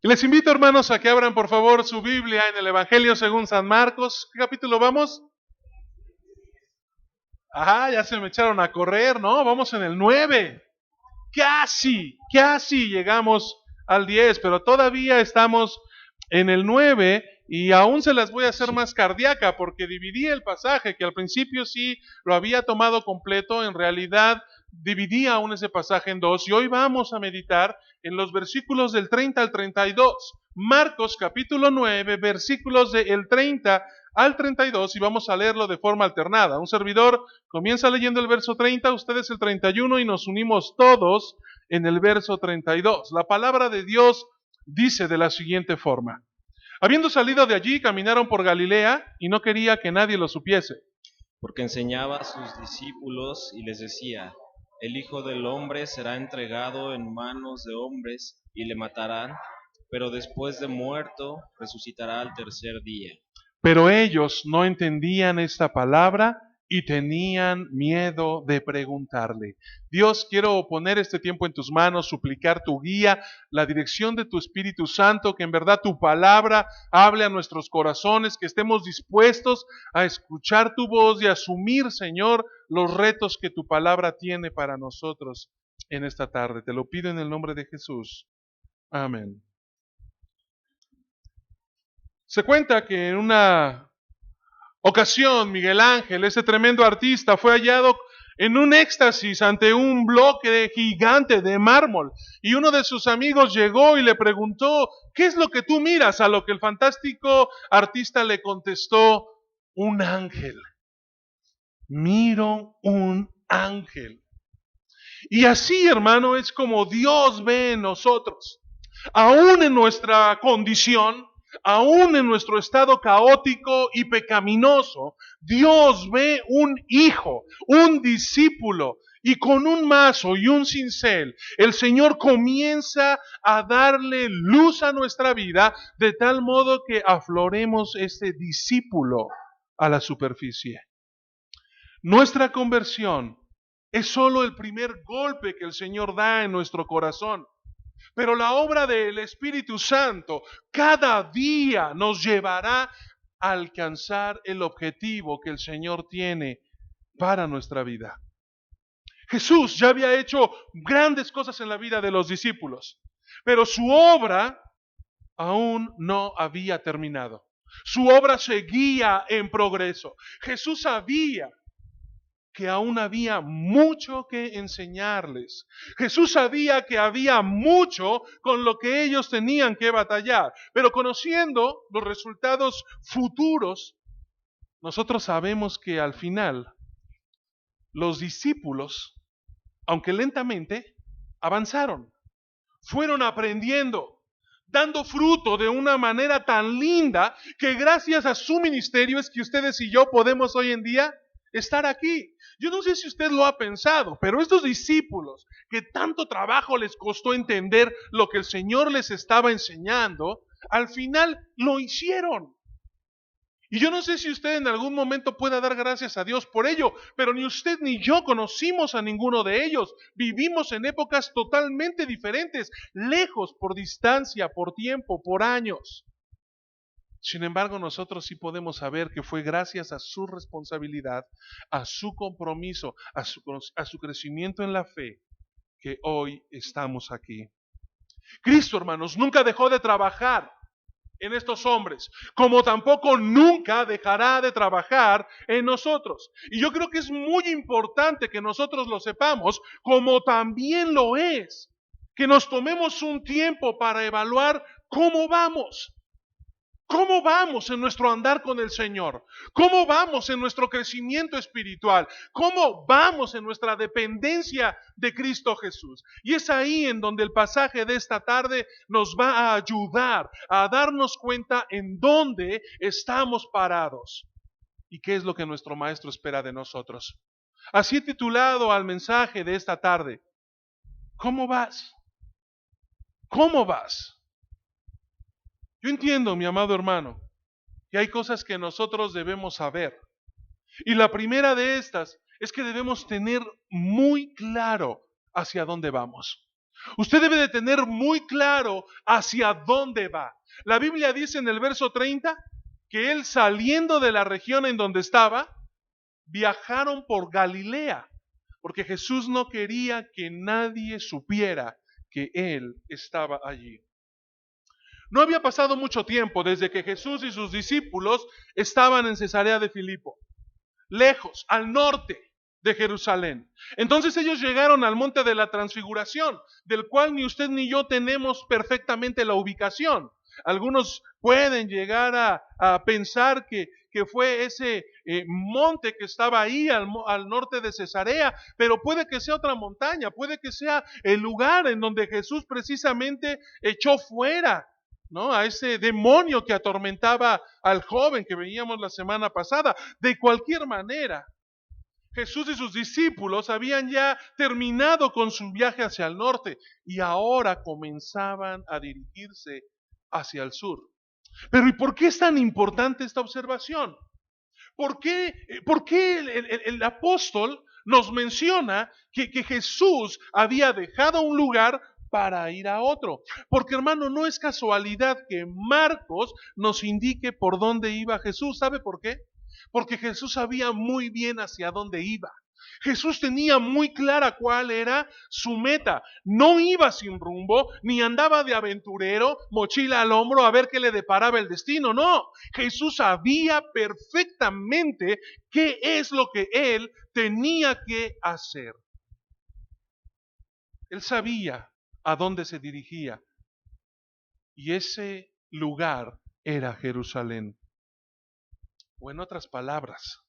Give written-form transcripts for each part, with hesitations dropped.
Les invito, hermanos, a que abran por favor su Biblia en el Evangelio según San Marcos. ¿Qué capítulo vamos? Ajá, ya se me echaron a correr, ¿no? Vamos en el 9. Casi llegamos al 10, pero todavía estamos en el 9 y aún se las voy a hacer Sí. más cardíaca porque dividí el pasaje, que al principio sí lo había tomado completo, en realidad dividí aún ese pasaje en dos y hoy vamos a meditar en los versículos del 30 al 32. Marcos capítulo 9, versículos del 30 al 32 y vamos a leerlo de forma alternada. Un servidor comienza leyendo el verso 30, ustedes el 31 y nos unimos todos en el verso 32. La palabra de Dios dice de la siguiente forma: habiendo salido de allí, caminaron por Galilea y no quería que nadie lo supiese. Porque enseñaba a sus discípulos y les decía, el Hijo del Hombre será entregado en manos de hombres y le matarán, pero después de muerto resucitará al tercer día. Pero ellos no entendían esta palabra y tenían miedo de preguntarle. Dios, quiero poner este tiempo en tus manos, suplicar tu guía, la dirección de tu Espíritu Santo, que en verdad tu palabra hable a nuestros corazones, que estemos dispuestos a escuchar tu voz y asumir, Señor, los retos que tu palabra tiene para nosotros en esta tarde. Te lo pido en el nombre de Jesús. Amén. Se cuenta que en una ocasión, Miguel Ángel, ese tremendo artista, fue hallado en un éxtasis ante un bloque gigante de mármol. Y uno de sus amigos llegó y le preguntó, ¿qué es lo que tú miras? A lo que el fantástico artista le contestó, un ángel. Miro un ángel. Y así, hermano, es como Dios ve en nosotros. Aún en nuestra condición, aún en nuestro estado caótico y pecaminoso, Dios ve un hijo, un discípulo, y con un mazo y un cincel, el Señor comienza a darle luz a nuestra vida, de tal modo que afloremos este discípulo a la superficie. Nuestra conversión es solo el primer golpe que el Señor da en nuestro corazón. Pero la obra del Espíritu Santo cada día nos llevará a alcanzar el objetivo que el Señor tiene para nuestra vida. Jesús ya había hecho grandes cosas en la vida de los discípulos, pero su obra aún no había terminado. Su obra seguía en progreso. Jesús sabía que aún había mucho que enseñarles. Jesús sabía que había mucho con lo que ellos tenían que batallar, pero conociendo los resultados futuros, nosotros sabemos que al final los discípulos, aunque lentamente, avanzaron, fueron aprendiendo, dando fruto de una manera tan linda que gracias a su ministerio es que ustedes y yo podemos hoy en día estar aquí. Yo no sé si usted lo ha pensado, pero estos discípulos que tanto trabajo les costó entender lo que el Señor les estaba enseñando, al final lo hicieron. Y yo no sé si usted en algún momento pueda dar gracias a Dios por ello, pero ni usted ni yo conocimos a ninguno de ellos. Vivimos en épocas totalmente diferentes, lejos por distancia, por tiempo, por años. Sin embargo, nosotros sí podemos saber que fue gracias a su responsabilidad, a su compromiso, a su crecimiento en la fe, que hoy estamos aquí. Cristo, hermanos, nunca dejó de trabajar en estos hombres, como tampoco nunca dejará de trabajar en nosotros. Y yo creo que es muy importante que nosotros lo sepamos, como también lo es que nos tomemos un tiempo para evaluar cómo vamos. ¿Cómo vamos en nuestro andar con el Señor? ¿Cómo vamos en nuestro crecimiento espiritual? ¿Cómo vamos en nuestra dependencia de Cristo Jesús? Y es ahí en donde el pasaje de esta tarde nos va a ayudar a darnos cuenta en dónde estamos parados y qué es lo que nuestro Maestro espera de nosotros. Así he titulado al mensaje de esta tarde: ¿cómo vas? ¿Cómo vas? Yo entiendo, mi amado hermano, que hay cosas que nosotros debemos saber. Y la primera de estas es que debemos tener muy claro hacia dónde vamos. Usted debe de tener muy claro hacia dónde va. La Biblia dice en el verso 30 que él, saliendo de la región en donde estaba, viajaron por Galilea, porque Jesús no quería que nadie supiera que él estaba allí. No había pasado mucho tiempo desde que Jesús y sus discípulos estaban en Cesarea de Filipo, lejos, al norte de Jerusalén. Entonces ellos llegaron al monte de la Transfiguración, del cual ni usted ni yo tenemos perfectamente la ubicación. Algunos pueden llegar a pensar que fue ese monte que estaba ahí al norte de Cesarea, pero puede que sea otra montaña, puede que sea el lugar en donde Jesús precisamente echó fuera, ¿no?, a ese demonio que atormentaba al joven que veíamos la semana pasada. De cualquier manera, Jesús y sus discípulos habían ya terminado con su viaje hacia el norte y ahora comenzaban a dirigirse hacia el sur. Pero ¿y por qué es tan importante esta observación? ¿Por qué el apóstol nos menciona que Jesús había dejado un lugar para ir a otro? Porque, hermano, no es casualidad que Marcos nos indique por dónde iba Jesús. ¿Sabe por qué? Porque Jesús sabía muy bien hacia dónde iba. Jesús tenía muy clara cuál era su meta. No iba sin rumbo, ni andaba de aventurero, mochila al hombro, a ver qué le deparaba el destino. No, Jesús sabía perfectamente qué es lo que él tenía que hacer. Él sabía a dónde se dirigía. Y ese lugar era Jerusalén. O en otras palabras,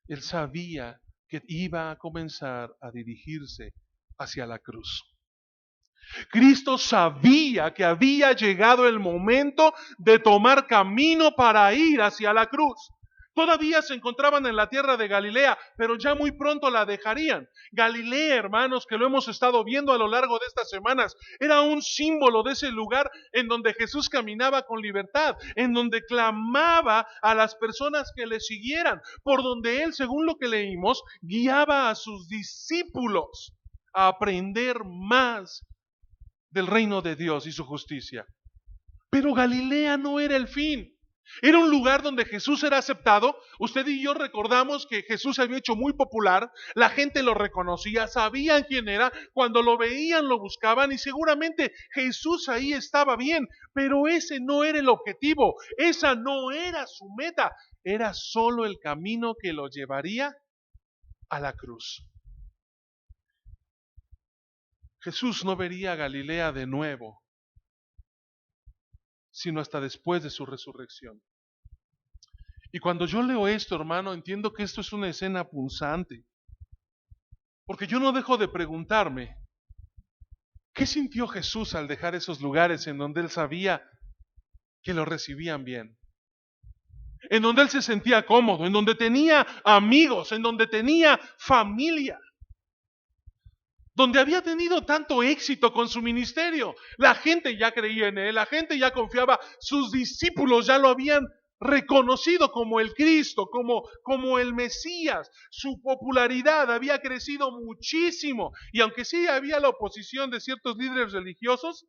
él sabía que iba a comenzar a dirigirse hacia la cruz. Cristo sabía que había llegado el momento de tomar camino para ir hacia la cruz. Todavía se encontraban en la tierra de Galilea, pero ya muy pronto la dejarían. Galilea, hermanos, que lo hemos estado viendo a lo largo de estas semanas, era un símbolo de ese lugar en donde Jesús caminaba con libertad, en donde clamaba a las personas que le siguieran, por donde él, según lo que leímos, guiaba a sus discípulos a aprender más del reino de Dios y su justicia. Pero Galilea no era el fin. Era un lugar donde Jesús era aceptado. Usted y yo recordamos que Jesús se había hecho muy popular, la gente lo reconocía, sabían quién era, cuando lo veían lo buscaban y seguramente Jesús ahí estaba bien, pero ese no era el objetivo, esa no era su meta, era solo el camino que lo llevaría a la cruz. Jesús no vería a Galilea de nuevo, sino hasta después de su resurrección. Y cuando yo leo esto, hermano, entiendo que esto es una escena punzante. Porque yo no dejo de preguntarme, ¿qué sintió Jesús al dejar esos lugares en donde él sabía que lo recibían bien? En donde él se sentía cómodo, en donde tenía amigos, en donde tenía familia, donde había tenido tanto éxito con su ministerio. La gente ya creía en él, la gente ya confiaba, sus discípulos ya lo habían reconocido como el Cristo, como el Mesías. Su popularidad había crecido muchísimo. Y aunque sí había la oposición de ciertos líderes religiosos,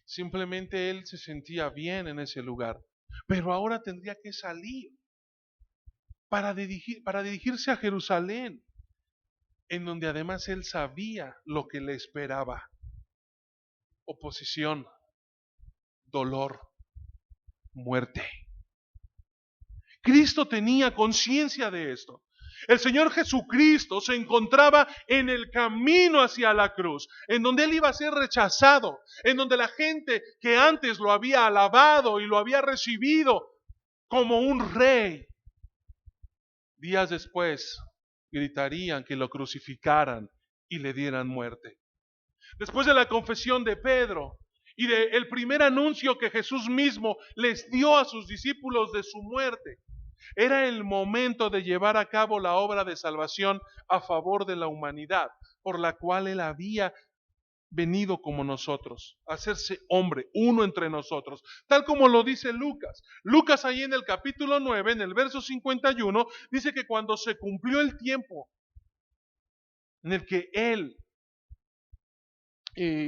simplemente él se sentía bien en ese lugar. Pero ahora tendría que salir para dirigirse a Jerusalén, en donde además él sabía lo que le esperaba: oposición, dolor, muerte. Cristo tenía conciencia de esto. El Señor Jesucristo se encontraba en el camino hacia la cruz, en donde él iba a ser rechazado, en donde la gente que antes lo había alabado y lo había recibido como un rey, días después gritarían que lo crucificaran y le dieran muerte. Después de la confesión de Pedro y del primer anuncio que Jesús mismo les dio a sus discípulos de su muerte, era el momento de llevar a cabo la obra de salvación a favor de la humanidad, por la cual él había venido como nosotros, a hacerse hombre, uno entre nosotros, tal como lo dice Lucas. Lucas ahí en el capítulo 9, en el verso 51, dice que cuando se cumplió el tiempo en el que él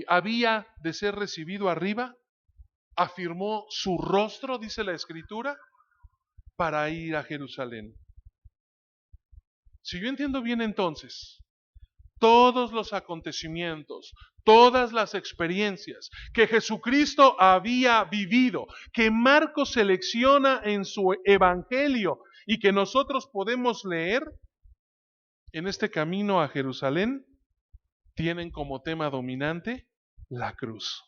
había de ser recibido arriba, afirmó su rostro, dice la Escritura, para ir a Jerusalén. Si yo entiendo bien entonces, todos los acontecimientos, todas las experiencias que Jesucristo había vivido, que Marcos selecciona en su evangelio y que nosotros podemos leer en este camino a Jerusalén, tienen como tema dominante la cruz.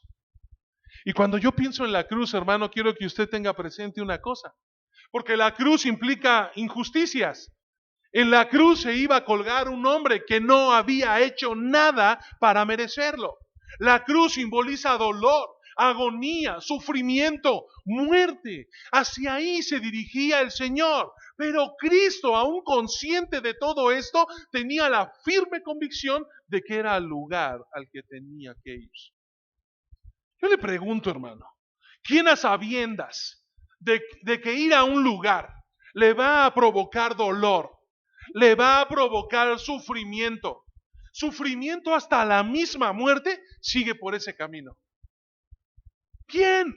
Y cuando yo pienso en la cruz, hermano, quiero que usted tenga presente una cosa, porque la cruz implica injusticias. En la cruz se iba a colgar un hombre que no había hecho nada para merecerlo. La cruz simboliza dolor, agonía, sufrimiento, muerte. Hacia ahí se dirigía el Señor. Pero Cristo, aún consciente de todo esto, tenía la firme convicción de que era el lugar al que tenía que ir. Yo le pregunto, hermano, ¿quién a sabiendas de que ir a un lugar le va a provocar dolor, le va a provocar sufrimiento hasta la misma muerte, sigue por ese camino? ¿Quién?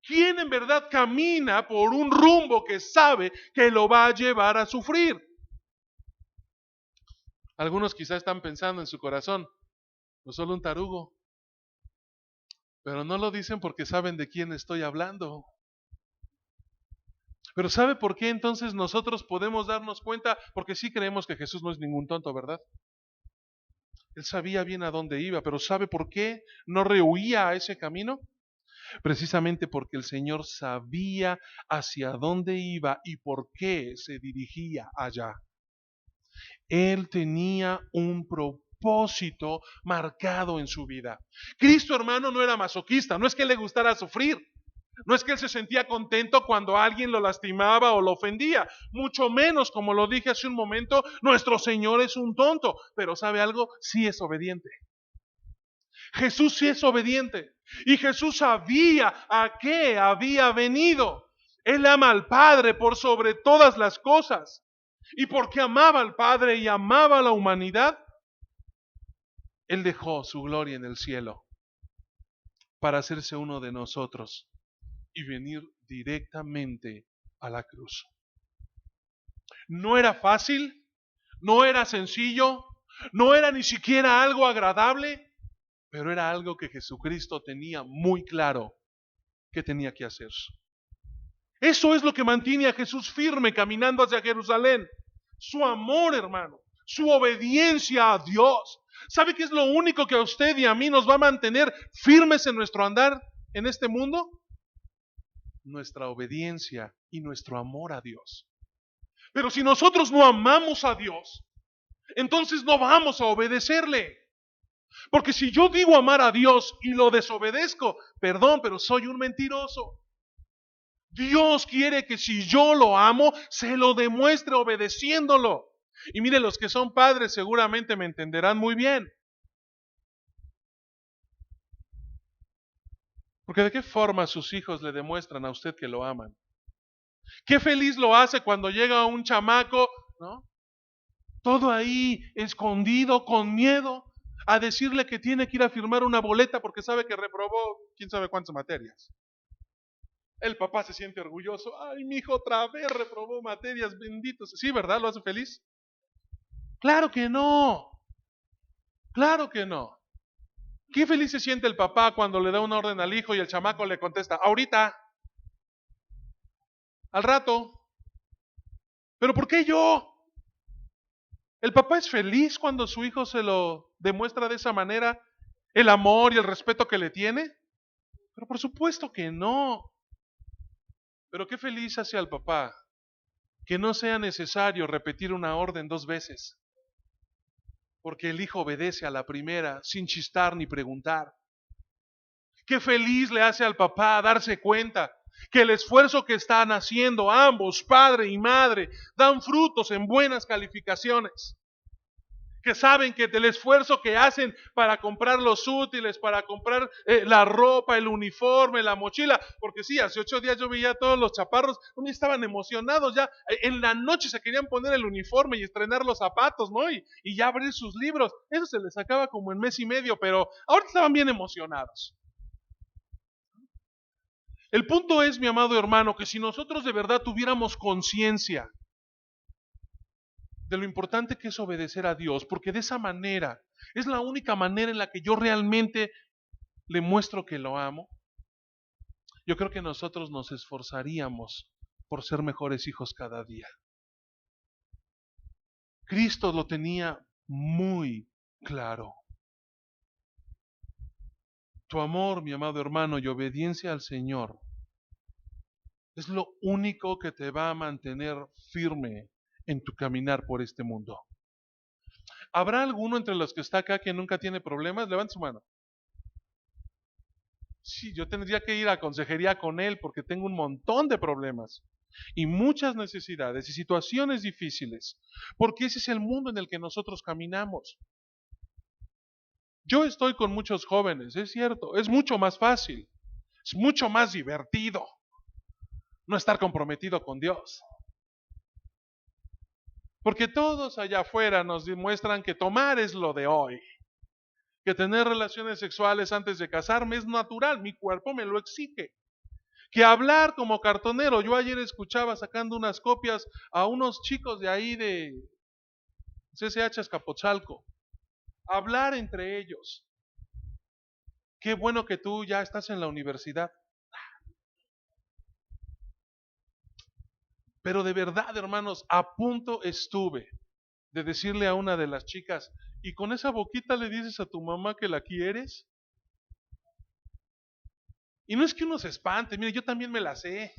¿Quién en verdad camina por un rumbo que sabe que lo va a llevar a sufrir? Algunos quizás están pensando en su corazón, no solo un tarugo, pero no lo dicen porque saben de quién estoy hablando. Pero ¿sabe por qué entonces nosotros podemos darnos cuenta? Porque sí creemos que Jesús no es ningún tonto, ¿verdad? Él sabía bien a dónde iba, pero ¿sabe por qué no rehuía a ese camino? Precisamente porque el Señor sabía hacia dónde iba y por qué se dirigía allá. Él tenía un propósito marcado en su vida. Cristo, hermano, no era masoquista, no es que le gustara sufrir. No es que él se sentía contento cuando alguien lo lastimaba o lo ofendía, mucho menos, como lo dije hace un momento, nuestro Señor es un tonto, pero ¿sabe algo? Sí es obediente. Jesús sí es obediente y Jesús sabía a qué había venido. Él ama al Padre por sobre todas las cosas y porque amaba al Padre y amaba a la humanidad, Él dejó su gloria en el cielo para hacerse uno de nosotros y venir directamente a la cruz. No era fácil, no era sencillo, no era ni siquiera algo agradable, pero era algo que Jesucristo tenía muy claro que tenía que hacer. Eso es lo que mantiene a Jesús firme caminando hacia Jerusalén. Su amor, hermano, su obediencia a Dios. ¿Sabe qué es lo único que a usted y a mí nos va a mantener firmes en nuestro andar en este mundo? Nuestra obediencia y nuestro amor a Dios. Pero si nosotros no amamos a Dios, entonces no vamos a obedecerle. Porque si yo digo amar a Dios y lo desobedezco, perdón, pero soy un mentiroso. Dios quiere que si yo lo amo, se lo demuestre obedeciéndolo. Y mire, los que son padres seguramente me entenderán muy bien. Porque ¿de qué forma sus hijos le demuestran a usted que lo aman? Qué feliz lo hace cuando llega un chamaco, ¿no? Todo ahí escondido, con miedo, a decirle que tiene que ir a firmar una boleta porque sabe que reprobó quién sabe cuántas materias. El papá se siente orgulloso. Ay, mi hijo otra vez reprobó materias, benditos. Sí, ¿verdad? ¿Lo hace feliz? Claro que no. Claro que no. Qué feliz se siente el papá cuando le da una orden al hijo y el chamaco le contesta, ahorita, al rato. ¿Pero por qué yo? ¿El papá es feliz cuando su hijo se lo demuestra de esa manera? ¿El amor y el respeto que le tiene? Pero por supuesto que no. Pero qué feliz hace al papá que no sea necesario repetir una orden 2 veces. Porque el hijo obedece a la primera sin chistar ni preguntar. Qué feliz le hace al papá darse cuenta que el esfuerzo que están haciendo ambos, padre y madre, dan frutos en buenas calificaciones. que saben que del esfuerzo que hacen para comprar los útiles, para comprar la ropa, el uniforme, la mochila, porque sí, hace 8 días yo veía a todos los chaparros, estaban emocionados ya, en la noche se querían poner el uniforme y estrenar los zapatos, ¿no? Y ya abrir sus libros, eso se les acaba como en mes y medio, pero ahora estaban bien emocionados. El punto es, mi amado hermano, que si nosotros de verdad tuviéramos conciencia de lo importante que es obedecer a Dios, porque de esa manera es la única manera en la que yo realmente le muestro que lo amo, yo creo que nosotros nos esforzaríamos por ser mejores hijos cada día. Cristo lo tenía muy claro. Tu amor, mi amado hermano, y obediencia al Señor es lo único que te va a mantener firme en tu caminar por este mundo. ¿Habrá alguno entre los que está acá que nunca tiene problemas? Levante su mano. Sí, yo tendría que ir a consejería con él porque tengo un montón de problemas y muchas necesidades y situaciones difíciles, porque ese es el mundo en el que nosotros caminamos. Yo estoy con muchos jóvenes, es cierto, es mucho más fácil, es mucho más divertido no estar comprometido con Dios. Porque todos allá afuera nos demuestran que tomar es lo de hoy, que tener relaciones sexuales antes de casarme es natural, mi cuerpo me lo exige. Que hablar como cartonero, yo ayer escuchaba sacando unas copias a unos chicos de ahí de CCH Azcapotzalco, hablar entre ellos. Qué bueno que tú ya estás en la universidad. Pero de verdad, hermanos, a punto estuve de decirle a una de las chicas, ¿y con esa boquita le dices a tu mamá que la quieres? Y no es que uno se espante, mire, yo también me la sé,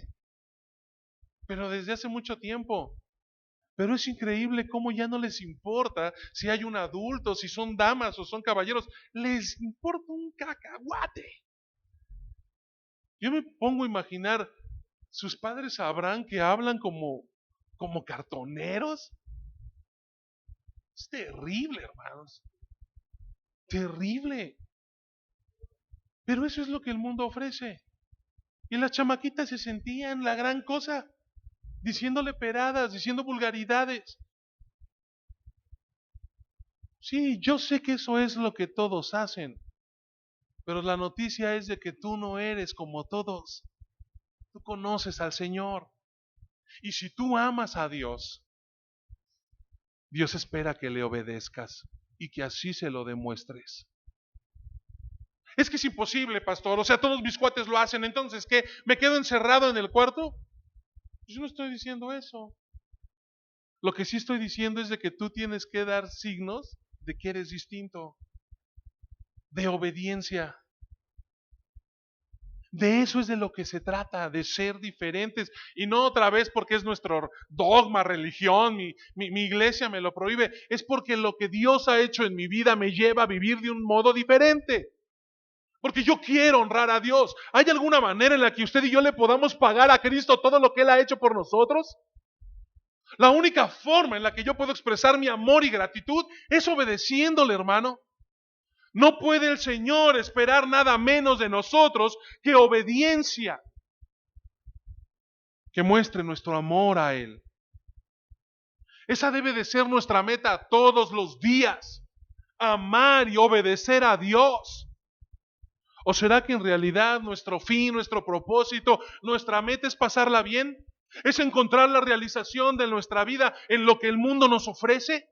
pero desde hace mucho tiempo. Pero es increíble cómo ya no les importa si hay un adulto, si son damas o son caballeros, les importa un cacahuate. Yo me pongo a imaginar, sus padres sabrán que hablan como cartoneros. Es terrible, hermanos. Terrible. Pero eso es lo que el mundo ofrece. Y las chamaquitas se sentían la gran cosa, diciéndole peradas, diciendo vulgaridades. Sí, yo sé que eso es lo que todos hacen, pero la noticia es de que tú no eres como todos. Tú conoces al Señor. Y si tú amas a Dios, Dios espera que le obedezcas y que así se lo demuestres. Es que es imposible, pastor. O sea, todos mis cuates lo hacen. Entonces, ¿qué? ¿Me quedo encerrado en el cuarto? Yo no estoy diciendo eso. Lo que sí estoy diciendo es de que tú tienes que dar signos de que eres distinto, de obediencia. De eso es de lo que se trata, de ser diferentes. Y no otra vez porque es nuestro dogma, religión, mi iglesia me lo prohíbe. Es porque lo que Dios ha hecho en mi vida me lleva a vivir de un modo diferente. Porque yo quiero honrar a Dios. ¿Hay alguna manera en la que usted y yo le podamos pagar a Cristo todo lo que Él ha hecho por nosotros? La única forma en la que yo puedo expresar mi amor y gratitud es obedeciéndole, hermano. No puede el Señor esperar nada menos de nosotros que obediencia, que muestre nuestro amor a Él. Esa debe de ser nuestra meta todos los días, amar y obedecer a Dios. ¿O será que en realidad nuestro fin, nuestro propósito, nuestra meta es pasarla bien? ¿Es encontrar la realización de nuestra vida en lo que el mundo nos ofrece?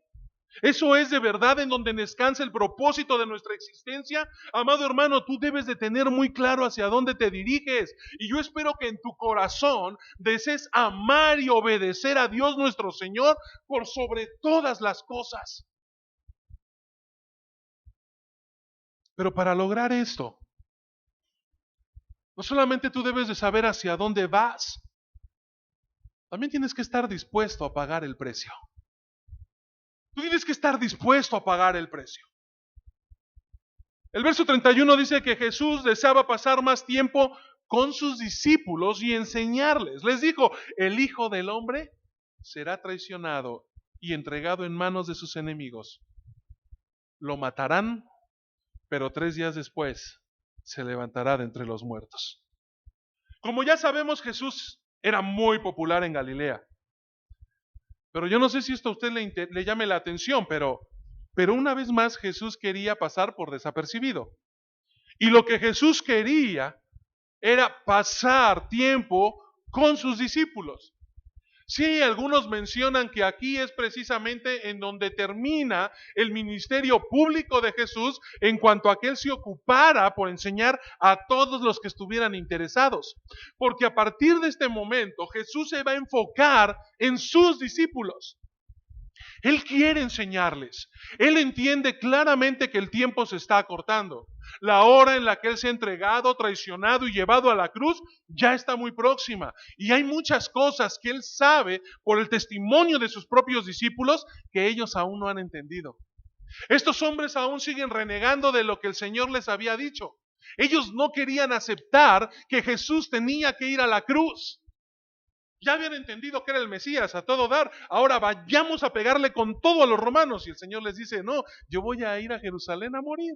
¿Eso es de verdad en donde descansa el propósito de nuestra existencia? Amado hermano, tú debes de tener muy claro hacia dónde te diriges. Y yo espero que en tu corazón desees amar y obedecer a Dios nuestro Señor por sobre todas las cosas. Pero para lograr esto, no solamente tú debes de saber hacia dónde vas, también tienes que estar dispuesto a pagar el precio. Tú tienes que estar dispuesto a pagar el precio. El verso 31 dice que Jesús deseaba pasar más tiempo con sus discípulos y enseñarles. Les dijo, el Hijo del Hombre será traicionado y entregado en manos de sus enemigos. lo matarán, pero 3 días después se levantará de entre los muertos. Como ya sabemos, Jesús era muy popular en Galilea. Pero yo no sé si esto a usted le llame la atención, pero una vez más Jesús quería pasar por desapercibido. Y lo que Jesús quería era pasar tiempo con sus discípulos. Sí, algunos mencionan que aquí es precisamente en donde termina el ministerio público de Jesús en cuanto a que Él se ocupara por enseñar a todos los que estuvieran interesados. Porque a partir de este momento Jesús se va a enfocar en sus discípulos. Él quiere enseñarles. Él entiende claramente que el tiempo se está acortando. La hora en la que Él se ha entregado, traicionado y llevado a la cruz ya está muy próxima. Y hay muchas cosas que Él sabe por el testimonio de sus propios discípulos que ellos aún no han entendido. Estos hombres aún siguen renegando de lo que el Señor les había dicho. Ellos no querían aceptar que Jesús tenía que ir a la cruz. Ya habían entendido que era el Mesías a todo dar. Ahora vayamos a pegarle con todo a los romanos. Y el Señor les dice, no, yo voy a ir a Jerusalén a morir.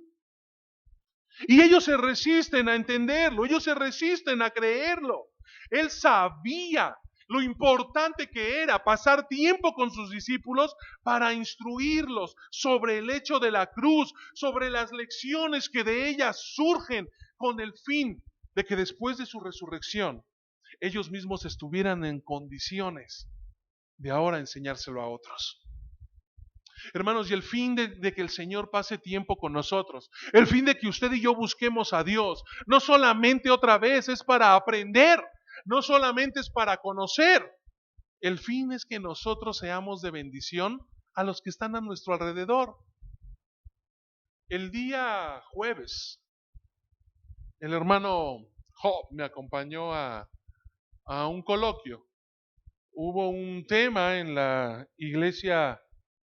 Y ellos se resisten a entenderlo, ellos se resisten a creerlo. Él sabía lo importante que era pasar tiempo con sus discípulos para instruirlos sobre el hecho de la cruz, sobre las lecciones que de ella surgen, con el fin de que después de su resurrección ellos mismos estuvieran en condiciones de ahora enseñárselo a otros. Hermanos, y el fin de que el Señor pase tiempo con nosotros, el fin de que usted y yo busquemos a Dios, no solamente otra vez es para aprender, no solamente es para conocer, el fin es que nosotros seamos de bendición a los que están a nuestro alrededor. El día jueves, el hermano Job me acompañó a un coloquio. Hubo un tema en la iglesia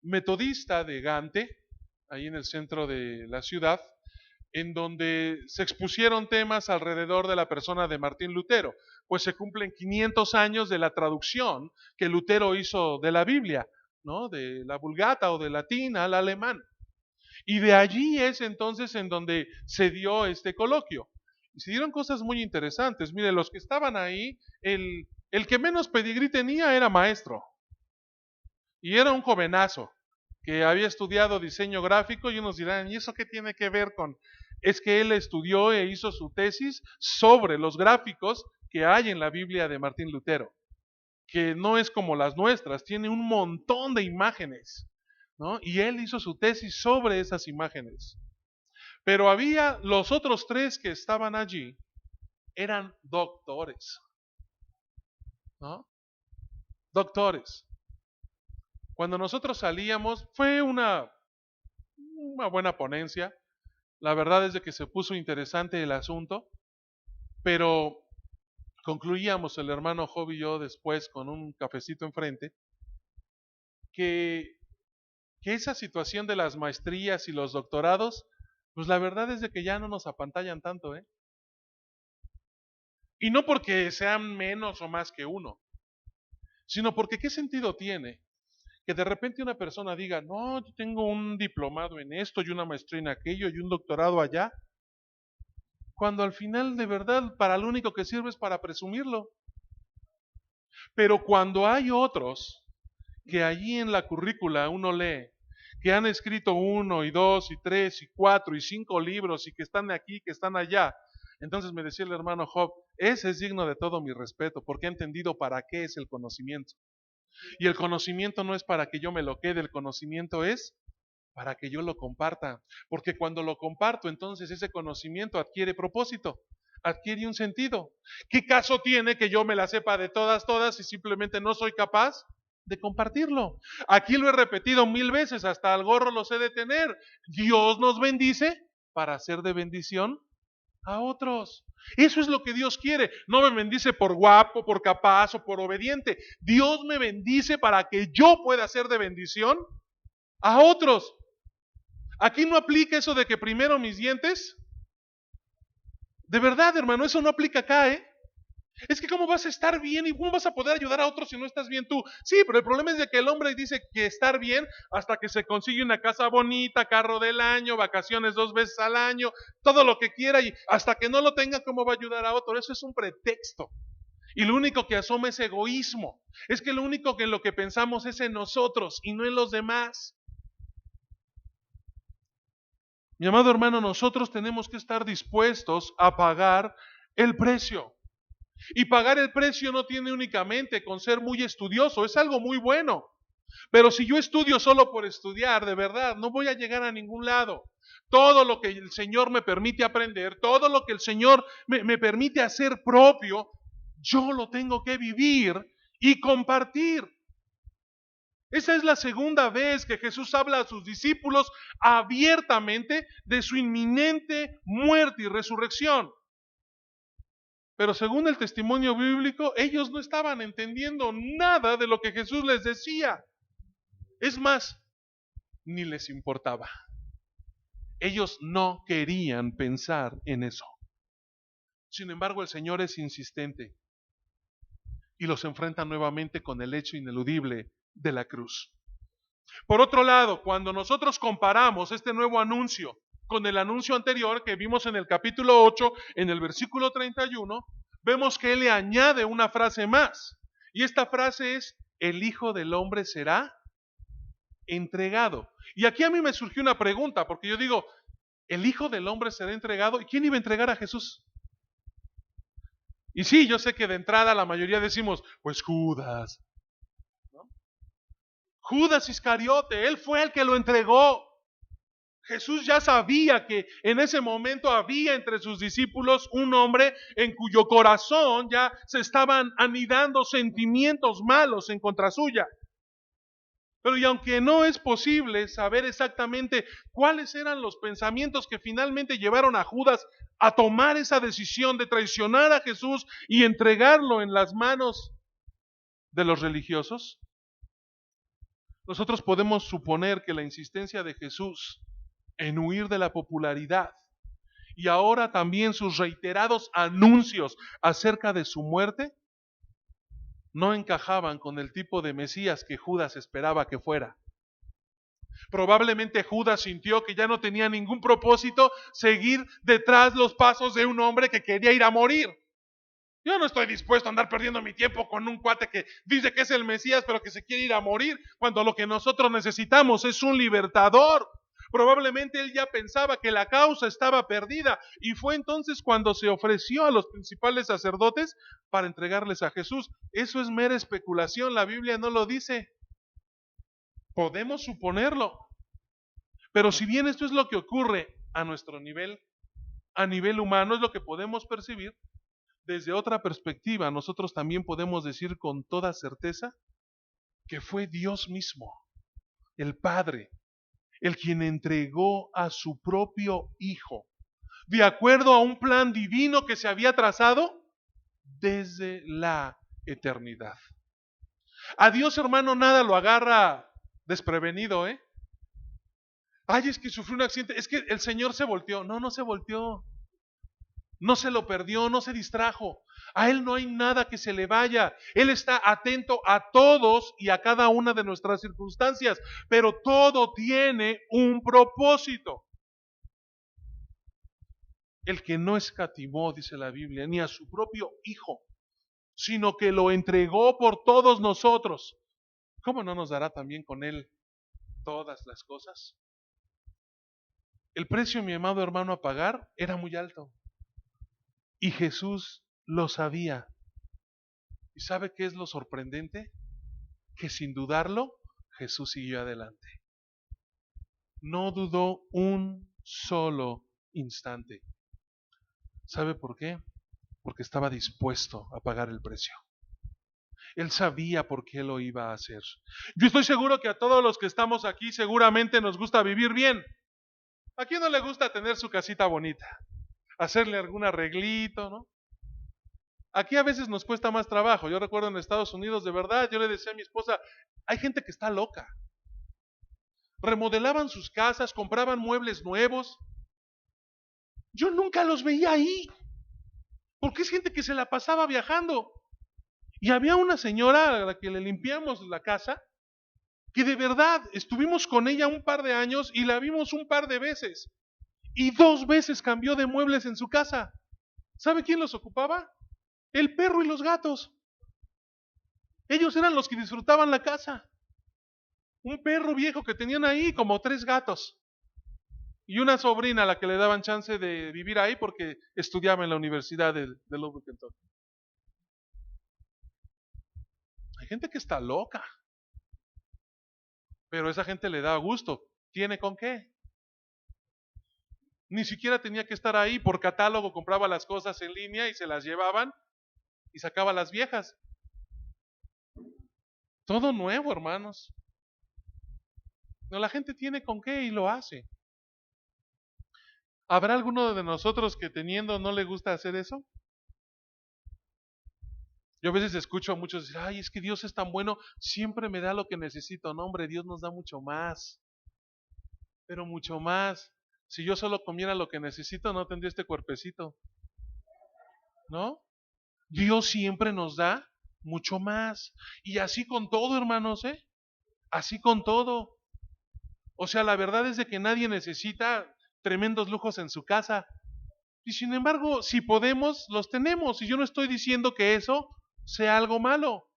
metodista de Gante, ahí en el centro de la ciudad, en donde se expusieron temas alrededor de la persona de Martín Lutero, pues se cumplen 500 años de la traducción que Lutero hizo de la Biblia, ¿no? De la Vulgata o de latín al alemán. Y de allí es entonces en donde se dio este coloquio. Y se dieron cosas muy interesantes. Mire, los que estaban ahí, el que menos pedigrí tenía era maestro. Y era un jovenazo que había estudiado diseño gráfico, y unos dirán, ¿y eso qué tiene que ver con? Es que él estudió e hizo su tesis sobre los gráficos que hay en la Biblia de Martín Lutero, que no es como las nuestras, tiene un montón de imágenes, ¿no? Y él hizo su tesis sobre esas imágenes. Pero había los otros 3 que estaban allí, eran doctores, ¿no? Doctores. Cuando nosotros salíamos, fue una buena ponencia. La verdad es de que se puso interesante el asunto, pero concluíamos el hermano Job y yo después con un cafecito enfrente, que esa situación de las maestrías y los doctorados, pues la verdad es de que ya no nos apantallan tanto, ¿eh? Y no porque sean menos o más que uno, sino porque ¿qué sentido tiene que de repente una persona diga, no, yo tengo un diplomado en esto y una maestría en aquello y un doctorado allá, cuando al final de verdad para lo único que sirve es para presumirlo? Pero cuando hay otros que allí en la currícula uno lee que han escrito 1 y 2 y 3 y 4 y 5 libros y que están aquí, que están allá, entonces me decía el hermano Job, ese es digno de todo mi respeto porque ha entendido para qué es el conocimiento. Y el conocimiento no es para que yo me lo quede, el conocimiento es para que yo lo comparta. Porque cuando lo comparto, entonces ese conocimiento adquiere propósito, adquiere un sentido. ¿Qué caso tiene que yo me la sepa de todas y simplemente no soy capaz de compartirlo? Aquí lo he repetido 1000 veces, hasta al gorro lo sé de tener. Dios nos bendice para ser de bendición a otros. Eso es lo que Dios quiere. No me bendice por guapo, por capaz o por obediente. Dios me bendice para que yo pueda ser de bendición a otros. Aquí no aplica eso de que primero mis dientes. De verdad, hermano, eso no aplica acá, ¿eh? Es que ¿cómo vas a estar bien y cómo vas a poder ayudar a otros si no estás bien tú? Sí, pero el problema es de que el hombre dice que estar bien hasta que se consigue una casa bonita, carro del año, vacaciones 2 veces al año, todo lo que quiera, y hasta que no lo tenga, ¿cómo va a ayudar a otro? Eso es un pretexto. Y lo único que asoma es egoísmo. Es que lo único que en lo que pensamos es en nosotros y no en los demás. Mi amado hermano, nosotros tenemos que estar dispuestos a pagar el precio. Y pagar el precio no tiene únicamente con ser muy estudioso, es algo muy bueno. Pero si yo estudio solo por estudiar, de verdad, no voy a llegar a ningún lado. Todo lo que el Señor me permite aprender, todo lo que el Señor me permite hacer propio, yo lo tengo que vivir y compartir. Esa es la segunda vez que Jesús habla a sus discípulos abiertamente de su inminente muerte y resurrección. Pero según el testimonio bíblico, ellos no estaban entendiendo nada de lo que Jesús les decía. Es más, ni les importaba. Ellos no querían pensar en eso. Sin embargo, el Señor es insistente y los enfrenta nuevamente con el hecho ineludible de la cruz. Por otro lado, cuando nosotros comparamos este nuevo anuncio con el anuncio anterior que vimos en el capítulo 8, en el versículo 31, vemos que Él le añade una frase más. Y esta frase es, el Hijo del Hombre será entregado. Y aquí a mí me surgió una pregunta, porque yo digo, el Hijo del Hombre será entregado. ¿Y quién iba a entregar a Jesús? Y sí, yo sé que de entrada la mayoría decimos, pues Judas. ¿No? Judas Iscariote, él fue el que lo entregó. Jesús ya sabía que en ese momento había entre sus discípulos un hombre en cuyo corazón ya se estaban anidando sentimientos malos en contra suya. Pero y aunque no es posible saber exactamente cuáles eran los pensamientos que finalmente llevaron a Judas a tomar esa decisión de traicionar a Jesús y entregarlo en las manos de los religiosos, nosotros podemos suponer que la insistencia de Jesús en huir de la popularidad y ahora también sus reiterados anuncios acerca de su muerte no encajaban con el tipo de Mesías que Judas esperaba que fuera. Probablemente Judas sintió que ya no tenía ningún propósito seguir detrás los pasos de un hombre que quería ir a morir. Yo no estoy dispuesto a andar perdiendo mi tiempo con un cuate que dice que es el Mesías pero que se quiere ir a morir, cuando lo que nosotros necesitamos es un libertador. Probablemente él ya pensaba que la causa estaba perdida y fue entonces cuando se ofreció a los principales sacerdotes para entregarles a Jesús. Eso es mera especulación, la Biblia no lo dice. Podemos suponerlo. Pero si bien esto es lo que ocurre a nuestro nivel, a nivel humano, es lo que podemos percibir, desde otra perspectiva nosotros también podemos decir con toda certeza que fue Dios mismo, el Padre, el quien entregó a su propio Hijo, de acuerdo a un plan divino que se había trazado desde la eternidad. A Dios, hermano, nada lo agarra desprevenido, ¿eh? Ay, es que sufrió un accidente, es que el Señor se volteó. No, no se volteó. No se lo perdió, no se distrajo. A Él no hay nada que se le vaya. Él está atento a todos y a cada una de nuestras circunstancias, pero todo tiene un propósito. El que no escatimó, dice la Biblia, ni a su propio Hijo, sino que lo entregó por todos nosotros. ¿Cómo no nos dará también con Él todas las cosas? El precio, mi amado hermano, a pagar era muy alto. Y Jesús lo sabía. ¿Y sabe qué es lo sorprendente? Que sin dudarlo, Jesús siguió adelante. No dudó un solo instante. ¿Sabe por qué? Porque estaba dispuesto a pagar el precio. Él sabía por qué lo iba a hacer. Yo estoy seguro que a todos los que estamos aquí seguramente nos gusta vivir bien. ¿A quién no le gusta tener su casita bonita? Hacerle algún arreglito, ¿no? Aquí a veces nos cuesta más trabajo. Yo recuerdo en Estados Unidos, de verdad, yo le decía a mi esposa, hay gente que está loca. Remodelaban sus casas, compraban muebles nuevos. Yo nunca los veía ahí. Porque es gente que se la pasaba viajando. Y había una señora a la que le limpiamos la casa, que de verdad estuvimos con ella un par de años y la vimos un par de veces. Y 2 veces cambió de muebles en su casa. ¿Sabe quién los ocupaba? El perro y los gatos. Ellos eran los que disfrutaban la casa. Un perro viejo que tenían ahí, como 3 gatos. Y una sobrina a la que le daban chance de vivir ahí porque estudiaba en la Universidad de Louisville, Kentucky. Hay gente que está loca. Pero esa gente le da gusto. ¿Tiene con qué? Ni siquiera tenía que estar ahí. Por catálogo compraba las cosas en línea y se las llevaban y sacaba las viejas. Todo nuevo, hermanos. No, la gente tiene con qué y lo hace. ¿Habrá alguno de nosotros que teniendo no le gusta hacer eso? Yo a veces escucho a muchos decir, ay, es que Dios es tan bueno, siempre me da lo que necesito. No, hombre, Dios nos da mucho más, pero mucho más. Si yo solo comiera lo que necesito, no tendría este cuerpecito, ¿no? Dios siempre nos da mucho más. Y así con todo, hermanos, ¿eh? Así con todo. O sea, la verdad es de que nadie necesita tremendos lujos en su casa. Y sin embargo, si podemos, los tenemos. Y yo no estoy diciendo que eso sea algo malo.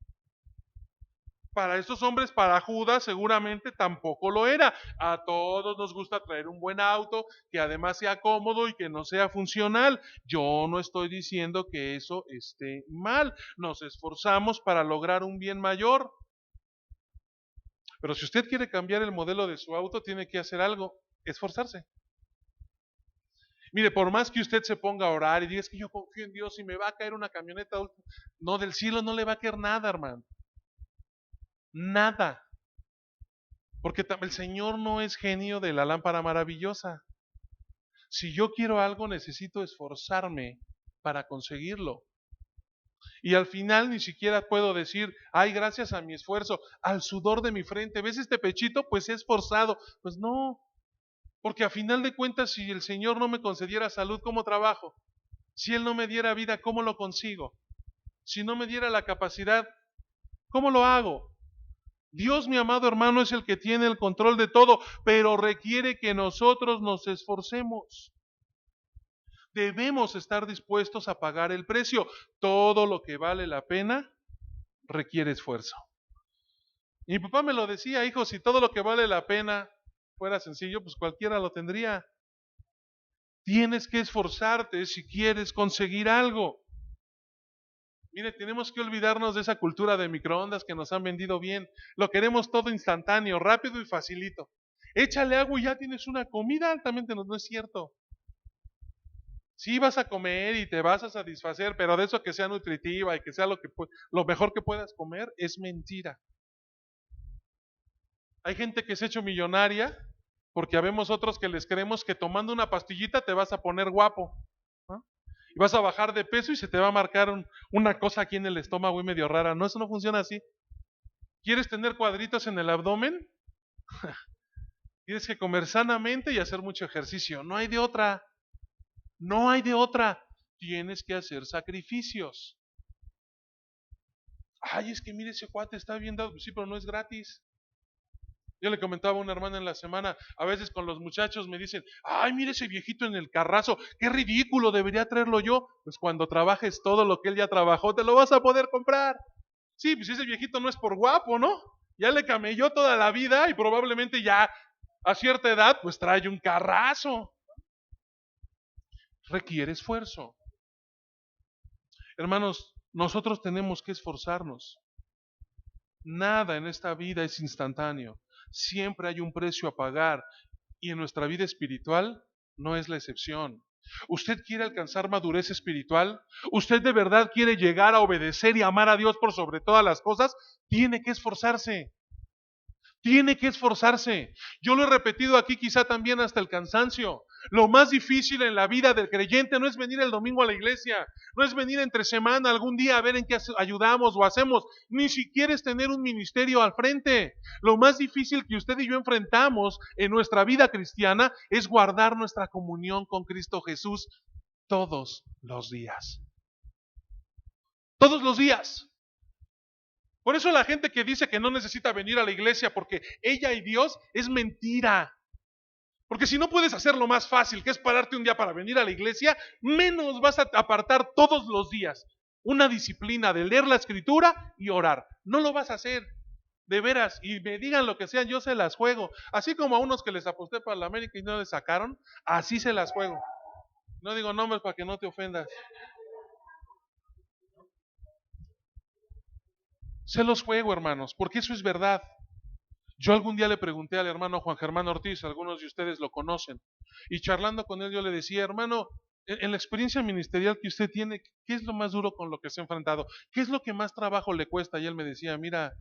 Para estos hombres, para Judas, seguramente tampoco lo era. A todos nos gusta traer un buen auto, que además sea cómodo y que no sea funcional. Yo no estoy diciendo que eso esté mal. Nos esforzamos para lograr un bien mayor. Pero si usted quiere cambiar el modelo de su auto, tiene que hacer algo, esforzarse. Mire, por más que usted se ponga a orar y diga, es que yo confío en Dios y me va a caer una camioneta, no, del cielo no le va a caer nada, hermano. Nada. Porque el Señor no es genio de la lámpara maravillosa. Si yo quiero algo, necesito esforzarme para conseguirlo. Y al final ni siquiera puedo decir, ay, gracias a mi esfuerzo, al sudor de mi frente, ¿ves este pechito? Pues he esforzado. Pues no, porque a final de cuentas, si el Señor no me concediera salud, ¿cómo trabajo? Si Él no me diera vida, ¿cómo lo consigo? Si no me diera la capacidad, ¿cómo lo hago? Dios, mi amado hermano, es el que tiene el control de todo, pero requiere que nosotros nos esforcemos. Debemos estar dispuestos a pagar el precio. Todo lo que vale la pena requiere esfuerzo. Mi papá me lo decía, hijo, si todo lo que vale la pena fuera sencillo, pues cualquiera lo tendría. Tienes que esforzarte si quieres conseguir algo. Mire, tenemos que olvidarnos de esa cultura de microondas que nos han vendido bien. Lo queremos todo instantáneo, rápido y facilito. Échale agua y ya tienes una comida altamente, no es cierto. Sí vas a comer y te vas a satisfacer, pero de eso que sea nutritiva y que sea lo mejor que puedas comer, es mentira. Hay gente que se ha hecho millonaria porque habemos otros que les creemos que tomando una pastillita te vas a poner guapo, ¿no? Y vas a bajar de peso y se te va a marcar una cosa aquí en el estómago y medio rara. No, eso no funciona así. ¿Quieres tener cuadritos en el abdomen? Tienes que comer sanamente y hacer mucho ejercicio. No hay de otra. No hay de otra. Tienes que hacer sacrificios. Ay, es que mire, ese cuate está bien dado. Sí, pero no es gratis. Yo le comentaba a una hermana en la semana, a veces con los muchachos me dicen, ay, mire ese viejito en el carrazo, qué ridículo, debería traerlo yo. Pues cuando trabajes todo lo que él ya trabajó, te lo vas a poder comprar. Sí, pues ese viejito no es por guapo, ¿no? Ya le camelló toda la vida y probablemente ya a cierta edad, pues trae un carrazo. Requiere esfuerzo. Hermanos, nosotros tenemos que esforzarnos. Nada en esta vida es instantáneo. Siempre hay un precio a pagar y en nuestra vida espiritual no es la excepción. ¿Usted quiere alcanzar madurez espiritual? ¿Usted de verdad quiere llegar a obedecer y amar a Dios por sobre todas las cosas? Tiene que esforzarse. Tiene que esforzarse. Yo lo he repetido aquí quizá también hasta el cansancio. Lo más difícil en la vida del creyente no es venir el domingo a la iglesia, no es venir entre semana algún día a ver en qué ayudamos o hacemos, ni siquiera es tener un ministerio al frente. Lo más difícil que usted y yo enfrentamos en nuestra vida cristiana es guardar nuestra comunión con Cristo Jesús todos los días. todos los días. Por eso la gente que dice que no necesita venir a la iglesia porque ella y Dios, es mentira. Porque si no puedes hacer lo más fácil, que es pararte un día para venir a la iglesia, menos vas a apartar todos los días una disciplina de leer la escritura y orar. No lo vas a hacer, de veras, y me digan lo que sean, yo se las juego. Así como a unos que les aposté para la América y no les sacaron, así se las juego. No digo nombres para que no te ofendas. Se los juego, hermanos, porque eso es verdad. Yo algún día le pregunté al hermano Juan Germán Ortiz, algunos de ustedes lo conocen, y charlando con él yo le decía, hermano, en la experiencia ministerial que usted tiene, ¿qué es lo más duro con lo que se ha enfrentado? ¿Qué es lo que más trabajo le cuesta? Y él me decía, mira,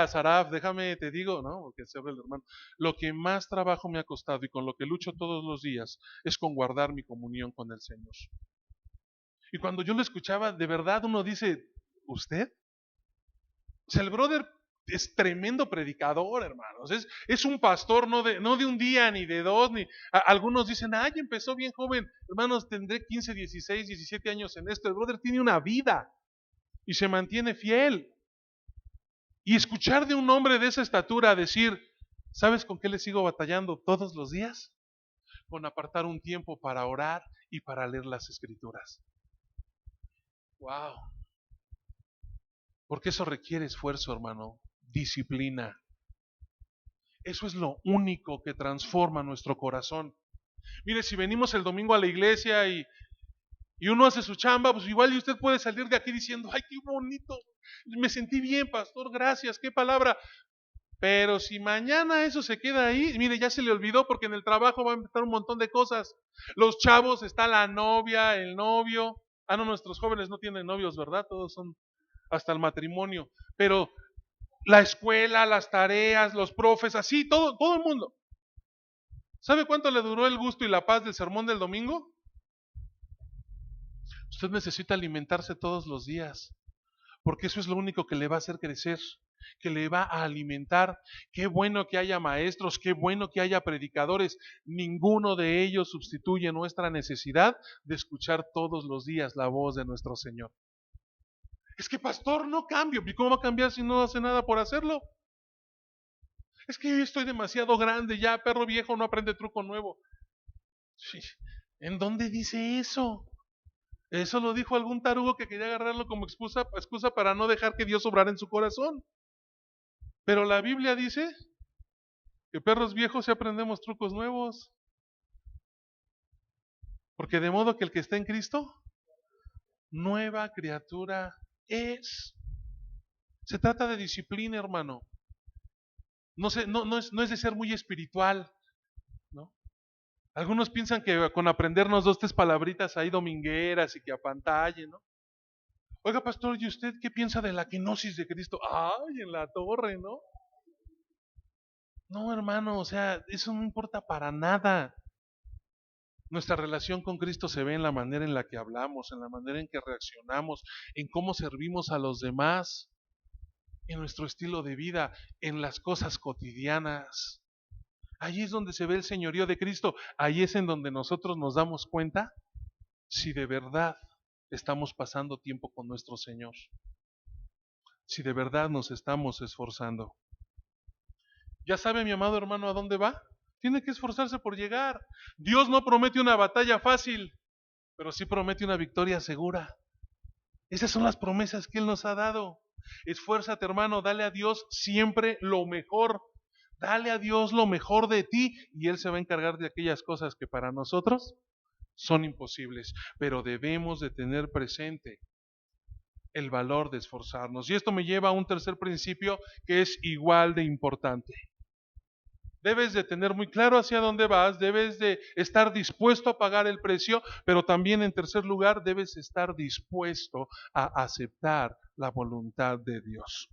Saraf, déjame, te digo, ¿no? Porque se habla el hermano, lo que más trabajo me ha costado y con lo que lucho todos los días es con guardar mi comunión con el Señor. Y cuando yo lo escuchaba, de verdad uno dice, ¿usted? O sea, el brother es tremendo predicador, hermanos. Es un pastor no de un día ni de dos. Algunos dicen, ay, empezó bien joven. Hermanos, tendré 15, 16, 17 años en esto. El brother tiene una vida y se mantiene fiel. Y escuchar de un hombre de esa estatura decir, ¿sabes con qué le sigo batallando todos los días? Con apartar un tiempo para orar y para leer las escrituras. Wow. Porque eso requiere esfuerzo, hermano, disciplina. Eso es lo único que transforma nuestro corazón. Mire, si venimos el domingo a la iglesia y uno hace su chamba, pues igual y usted puede salir de aquí diciendo, ay, qué bonito, me sentí bien, pastor, gracias, qué palabra. Pero si mañana eso se queda ahí, mire, ya se le olvidó porque en el trabajo va a empezar un montón de cosas. Los chavos, está la novia, el novio. Ah, no, nuestros jóvenes no tienen novios, ¿verdad? Todos son hasta el matrimonio, pero la escuela, las tareas, los profes, así, todo el mundo. ¿Sabe cuánto le duró el gusto y la paz del sermón del domingo? Usted necesita alimentarse todos los días, porque eso es lo único que le va a hacer crecer, que le va a alimentar. Qué bueno que haya maestros, qué bueno que haya predicadores. Ninguno de ellos sustituye nuestra necesidad de escuchar todos los días la voz de nuestro Señor. Es que pastor, no cambio. ¿Y cómo va a cambiar si no hace nada por hacerlo? Es que yo estoy demasiado grande ya, perro viejo no aprende truco nuevo. Sí. ¿En dónde dice eso? Eso lo dijo algún tarugo que quería agarrarlo como excusa para no dejar que Dios obrara en su corazón. Pero la Biblia dice que perros viejos sí aprendemos trucos nuevos. Porque de modo que el que está en Cristo, nueva criatura es. Se trata de disciplina, hermano. No es de ser muy espiritual, ¿no? Algunos piensan que con aprendernos 2, 3 palabritas ahí domingueras y que apantalle, ¿no? Oiga, pastor, ¿y usted qué piensa de la kenosis de Cristo? Ay, en la torre, ¿no? No, hermano, o sea, eso no importa para nada. Nuestra relación con Cristo se ve en la manera en la que hablamos, en la manera en que reaccionamos, en cómo servimos a los demás, en nuestro estilo de vida, en las cosas cotidianas. Ahí es donde se ve el señorío de Cristo. Ahí es en donde nosotros nos damos cuenta si de verdad estamos pasando tiempo con nuestro Señor. Si de verdad nos estamos esforzando. ¿Ya sabe, mi amado hermano, a dónde va? Tiene que esforzarse por llegar. Dios no promete una batalla fácil, pero sí promete una victoria segura. Esas son las promesas que Él nos ha dado. Esfuérzate, hermano, dale a Dios siempre lo mejor. Dale a Dios lo mejor de ti y Él se va a encargar de aquellas cosas que para nosotros son imposibles. Pero debemos de tener presente el valor de esforzarnos. Y esto me lleva a un tercer principio que es igual de importante. Debes de tener muy claro hacia dónde vas, debes de estar dispuesto a pagar el precio, pero también en tercer lugar debes estar dispuesto a aceptar la voluntad de Dios.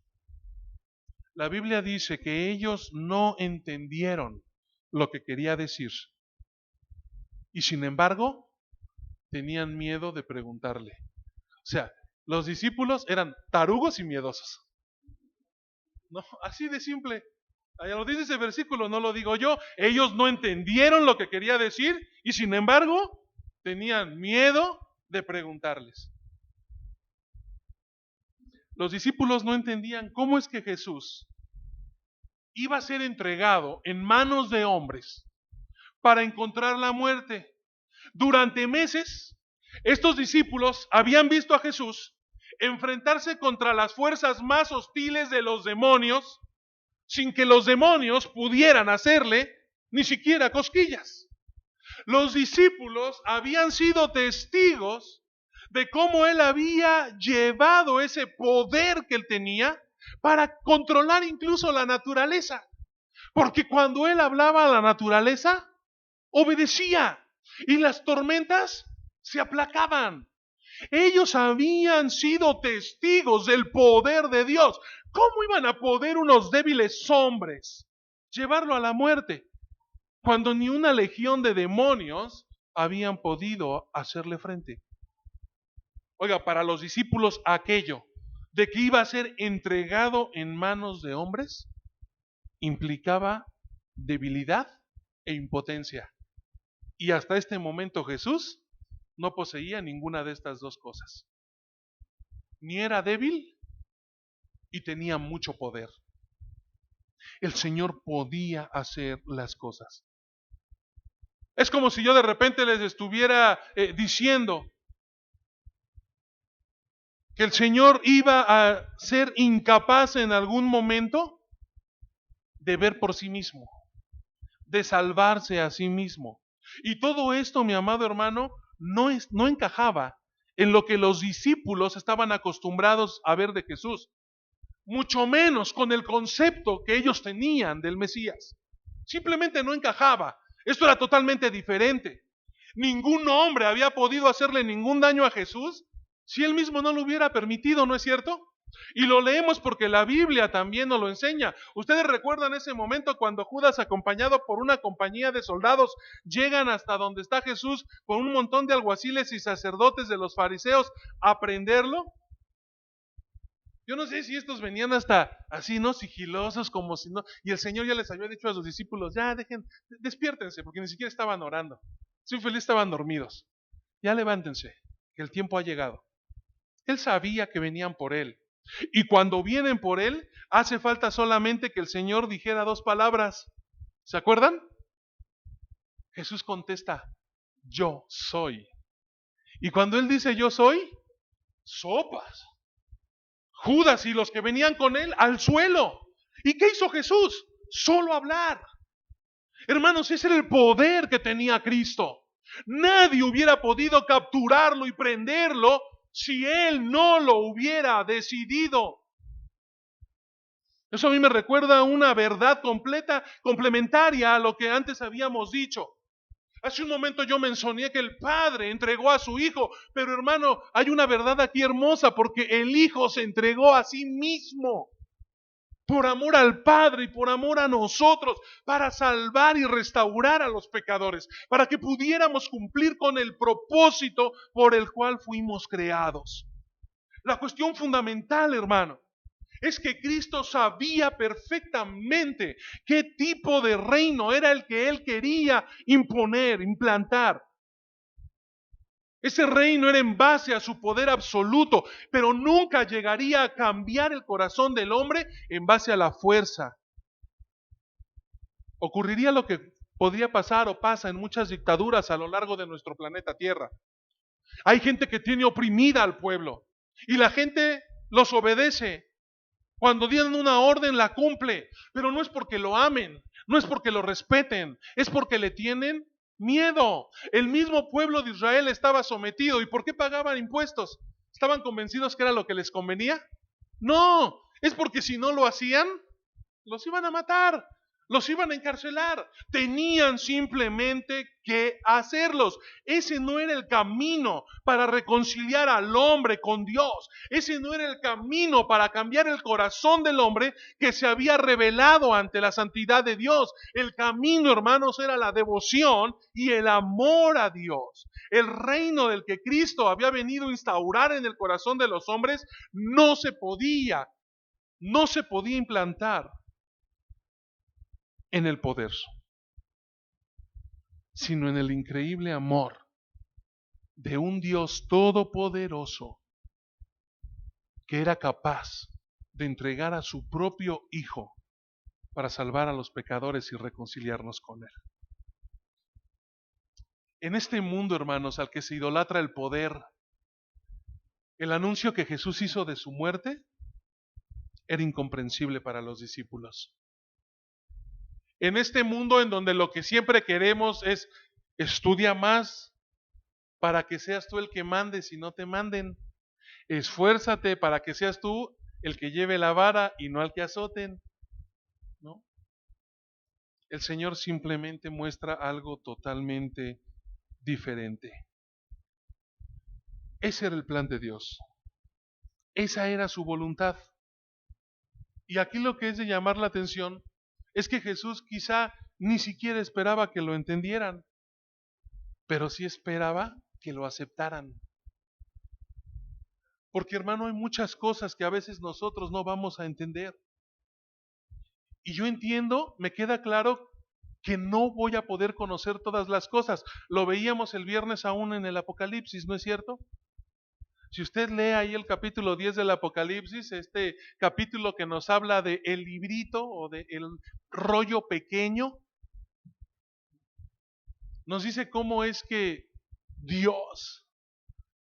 La Biblia dice que ellos no entendieron lo que quería decir y sin embargo tenían miedo de preguntarle. O sea, los discípulos eran tarugos y miedosos. No, así de simple. Allá lo dice ese versículo, no lo digo yo. Ellos no entendieron lo que quería decir y sin embargo tenían miedo de preguntarles. Los discípulos no entendían cómo es que Jesús iba a ser entregado en manos de hombres para encontrar la muerte. Durante meses, estos discípulos habían visto a Jesús enfrentarse contra las fuerzas más hostiles de los demonios, sin que los demonios pudieran hacerle ni siquiera cosquillas. Los discípulos habían sido testigos de cómo él había llevado ese poder que él tenía para controlar incluso la naturaleza. Porque cuando él hablaba a la naturaleza, obedecía y las tormentas se aplacaban. Ellos habían sido testigos del poder de Dios. ¿Cómo iban a poder unos débiles hombres llevarlo a la muerte cuando ni una legión de demonios habían podido hacerle frente? Oiga, para los discípulos aquello de que iba a ser entregado en manos de hombres implicaba debilidad e impotencia. Y hasta este momento Jesús no poseía ninguna de estas dos cosas. Ni era débil y tenía mucho poder. El Señor podía hacer las cosas. Es como si yo de repente les estuviera diciendo que el Señor iba a ser incapaz en algún momento de ver por sí mismo, de salvarse a sí mismo. Y todo esto, mi amado hermano, no encajaba en lo que los discípulos estaban acostumbrados a ver de Jesús, mucho menos con el concepto que ellos tenían del Mesías. Simplemente no encajaba. Esto era totalmente diferente. Ningún hombre había podido hacerle ningún daño a Jesús si él mismo no lo hubiera permitido, ¿no es cierto? Y lo leemos porque la Biblia también nos lo enseña. Ustedes recuerdan ese momento cuando Judas, acompañado por una compañía de soldados, llegan hasta donde está Jesús con un montón de alguaciles y sacerdotes de los fariseos a prenderlo. Yo no sé si estos venían hasta así, ¿no? Sigilosos, como si no. Y el Señor ya les había dicho a sus discípulos, ya despiértense, porque ni siquiera estaban orando. Soy feliz, estaban dormidos. Ya levántense, que el tiempo ha llegado. Él sabía que venían por él. Y cuando vienen por él, hace falta solamente que el Señor dijera dos palabras. ¿Se acuerdan? Jesús contesta, yo soy. Y cuando él dice yo soy, sopas. Judas y los que venían con él al suelo. ¿Y qué hizo Jesús? Solo hablar. Hermanos, ese era el poder que tenía Cristo. Nadie hubiera podido capturarlo y prenderlo si él no lo hubiera decidido. Eso a mí me recuerda una verdad completa, complementaria a lo que antes habíamos dicho. Hace un momento yo mencioné que el Padre entregó a su Hijo, pero hermano, hay una verdad aquí hermosa porque el Hijo se entregó a sí mismo por amor al Padre y por amor a nosotros, para salvar y restaurar a los pecadores, para que pudiéramos cumplir con el propósito por el cual fuimos creados. La cuestión fundamental, hermano, es que Cristo sabía perfectamente qué tipo de reino era el que Él quería imponer, implantar. Ese reino era en base a su poder absoluto, pero nunca llegaría a cambiar el corazón del hombre en base a la fuerza. Ocurriría lo que podría pasar o pasa en muchas dictaduras a lo largo de nuestro planeta Tierra. Hay gente que tiene oprimida al pueblo y la gente los obedece. Cuando dieron una orden la cumple, pero no es porque lo amen, no es porque lo respeten, es porque le tienen miedo. El mismo pueblo de Israel estaba sometido. ¿Y por qué pagaban impuestos? ¿Estaban convencidos que era lo que les convenía? No, es porque si no lo hacían, los iban a matar, los iban a encarcelar. Tenían simplemente que hacerlos. Ese no era el camino para reconciliar al hombre con Dios. Ese no era el camino para cambiar el corazón del hombre que se había rebelado ante la santidad de Dios. El camino, hermanos, era la devoción y el amor a Dios. El reino del que Cristo había venido a instaurar en el corazón de los hombres no se podía implantar en el poder, sino en el increíble amor de un Dios todopoderoso que era capaz de entregar a su propio Hijo para salvar a los pecadores y reconciliarnos con Él. En este mundo, hermanos, al que se idolatra el poder, el anuncio que Jesús hizo de su muerte era incomprensible para los discípulos. En este mundo en donde lo que siempre queremos es estudia más para que seas tú el que mandes y no te manden. Esfuérzate para que seas tú el que lleve la vara y no al que azoten, ¿no? El Señor simplemente muestra algo totalmente diferente. Ese era el plan de Dios. Esa era su voluntad. Y aquí lo que es de llamar la atención es que Jesús quizá ni siquiera esperaba que lo entendieran, pero sí esperaba que lo aceptaran. Porque hermano, hay muchas cosas que a veces nosotros no vamos a entender. Y yo entiendo, me queda claro que no voy a poder conocer todas las cosas. Lo veíamos el viernes aún en el Apocalipsis, ¿no es cierto? Si usted lee ahí el capítulo 10 del Apocalipsis, este capítulo que nos habla de el librito o de el rollo pequeño, nos dice cómo es que Dios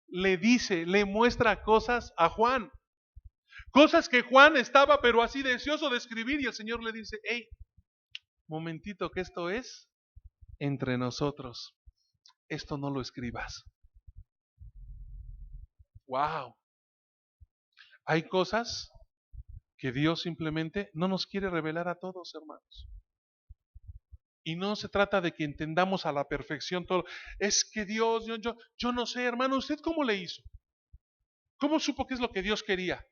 le muestra cosas a Juan. Cosas que Juan estaba pero así deseoso de escribir y el Señor le dice, hey, momentito que esto es entre nosotros. Esto no lo escribas. Wow. Hay cosas que Dios simplemente no nos quiere revelar a todos, hermanos. Y no se trata de que entendamos a la perfección todo. Es que Dios, yo no sé, hermano, ¿usted cómo le hizo? ¿Cómo supo qué es lo que Dios quería?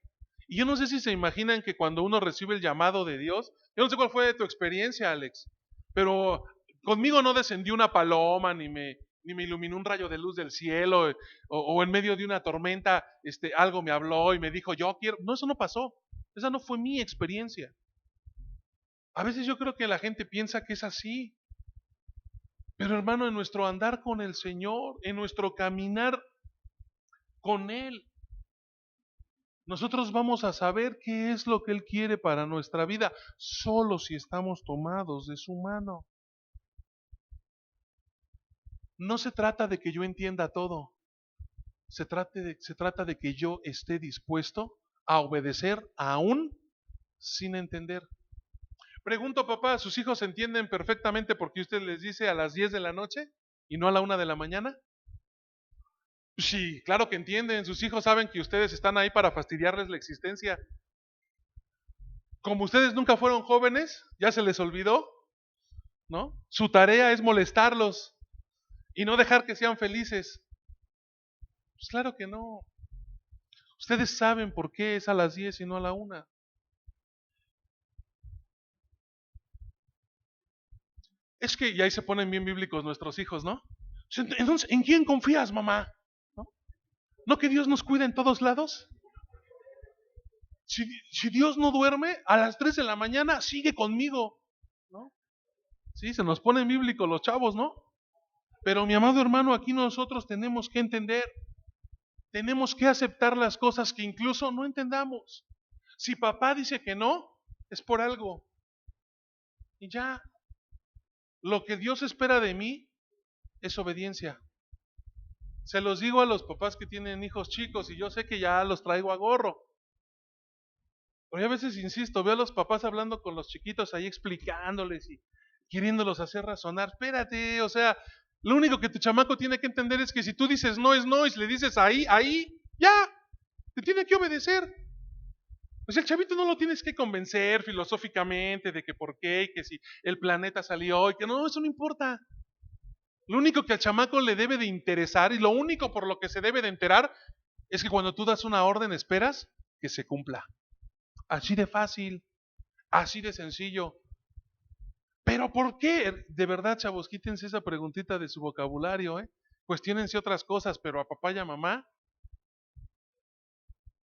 Y yo no sé si se imaginan que cuando uno recibe el llamado de Dios, yo no sé cuál fue tu experiencia, Alex, pero conmigo no descendió una paloma, ni me iluminó un rayo de luz del cielo, o en medio de una tormenta, algo me habló y me dijo, yo quiero. No, eso no pasó. Esa no fue mi experiencia. A veces yo creo que la gente piensa que es así. Pero hermano, en nuestro andar con el Señor, en nuestro caminar con Él, nosotros vamos a saber qué es lo que Él quiere para nuestra vida, solo si estamos tomados de su mano. No se trata de que yo entienda todo, se trata de que yo esté dispuesto a obedecer aún sin entender. Pregunto, papá, ¿sus hijos entienden perfectamente por qué usted les dice a las 10 de la noche y no a la 1 de la mañana? Sí, claro que entienden, sus hijos saben que ustedes están ahí para fastidiarles la existencia. Como ustedes nunca fueron jóvenes, ya se les olvidó, ¿no? Su tarea es molestarlos y no dejar que sean felices. Pues claro que no. Ustedes saben por qué es a las 10 y no a la 1. Es que, y ahí se ponen bien bíblicos nuestros hijos, ¿no? Entonces, ¿en quién confías, mamá? ¿No? ¿No que Dios nos cuida en todos lados? Si Dios no duerme, a las 3 de la mañana sigue conmigo, ¿no? Sí, se nos ponen bíblicos los chavos, ¿no? Pero mi amado hermano, aquí nosotros tenemos que entender, tenemos que aceptar las cosas que incluso no entendamos. Si papá dice que no, es por algo. Y ya, lo que Dios espera de mí es obediencia. Se los digo a los papás que tienen hijos chicos y yo sé que ya los traigo a gorro. Pero yo a veces insisto, veo a los papás hablando con los chiquitos ahí explicándoles y queriéndolos hacer razonar. Espérate, o sea, lo único que tu chamaco tiene que entender es que si tú dices no es no y si le dices ahí, ya, te tiene que obedecer. O sea, el chavito no lo tienes que convencer filosóficamente de que por qué y que si el planeta salió y que no, eso no importa. Lo único que al chamaco le debe de interesar y lo único por lo que se debe de enterar es que cuando tú das una orden esperas que se cumpla. Así de fácil, así de sencillo. ¿Pero por qué? De verdad, chavos, quítense esa preguntita de su vocabulario, ¿eh? Cuestiónense otras cosas, pero a papá y a mamá,